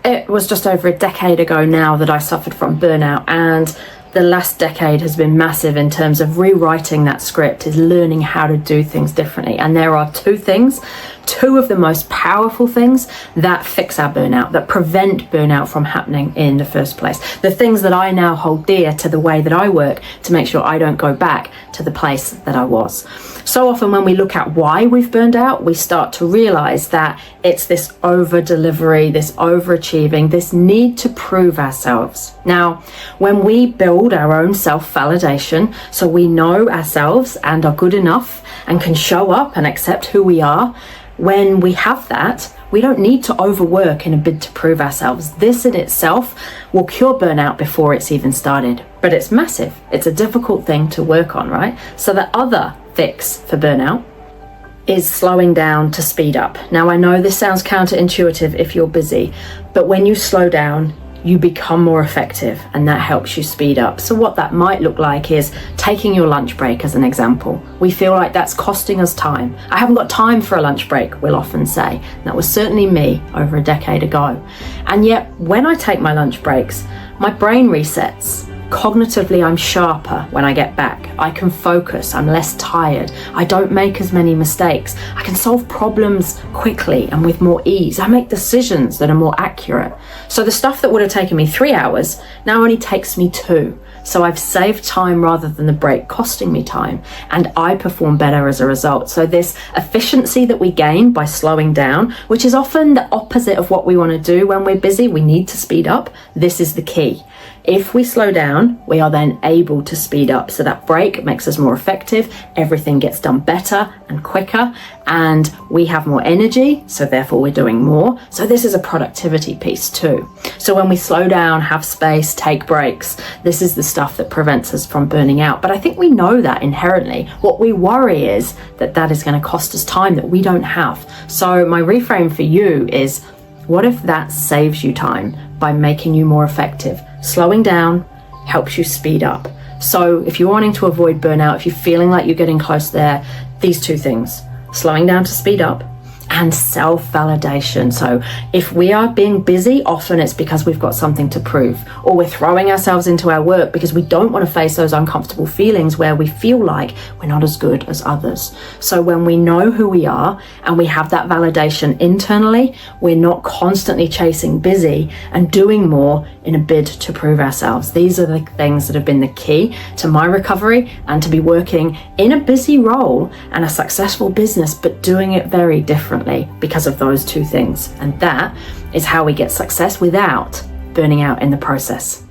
It was just over a decade ago now that I suffered from burnout, and the last decade has been massive in terms of rewriting that script, is learning how to do things differently. And there are two of the most powerful things that fix our burnout, that prevent burnout from happening in the first place. The things that I now hold dear to the way that I work to make sure I don't go back to the place that I was. So often when we look at why we've burned out, we start to realize that it's this over delivery, this overachieving, this need to prove ourselves. Now, when we build our own self-validation, so we know ourselves and are good enough and can show up and accept who we are, when we have that, we don't need to overwork in a bid to prove ourselves. This in itself will cure burnout before it's even started. But it's massive. It's a difficult thing to work on, right? So the other fix for burnout is slowing down to speed up. Now, I know this sounds counterintuitive if you're busy, but when you slow down, you become more effective, and that helps you speed up. So what that might look like is taking your lunch break as an example. We feel like that's costing us time. I haven't got time for a lunch break, we'll often say. That was certainly me over a decade ago. And yet, when I take my lunch breaks, my brain resets. Cognitively, I'm sharper when I get back. I can focus, I'm less tired. I don't make as many mistakes. I can solve problems quickly and with more ease. I make decisions that are more accurate. So the stuff that would have taken me 3 hours now only takes me 2. So I've saved time rather than the break costing me time, and I perform better as a result. So this efficiency that we gain by slowing down, which is often the opposite of what we want to do when we're busy, we need to speed up. This is the key. If we slow down, we are then able to speed up. So that break makes us more effective, everything gets done better and quicker, and we have more energy, so therefore we're doing more. So this is a productivity piece too. So when we slow down, have space, take breaks, this is the stuff that prevents us from burning out. But I think we know that inherently. What we worry is that that is going to cost us time that we don't have. So my reframe for you is, what if that saves you time by making you more effective? Slowing down helps you speed up. So if you're wanting to avoid burnout, if you're feeling like you're getting close there, these two things: slowing down to speed up and self-validation. So if we are being busy, often it's because we've got something to prove, or we're throwing ourselves into our work because we don't want to face those uncomfortable feelings where we feel like we're not as good as others. So when we know who we are and we have that validation internally, we're not constantly chasing busy and doing more in a bid to prove ourselves. These are the things that have been the key to my recovery and to be working in a busy role and a successful business, but doing it very differently because of those two things. And that is how we get success without burning out in the process.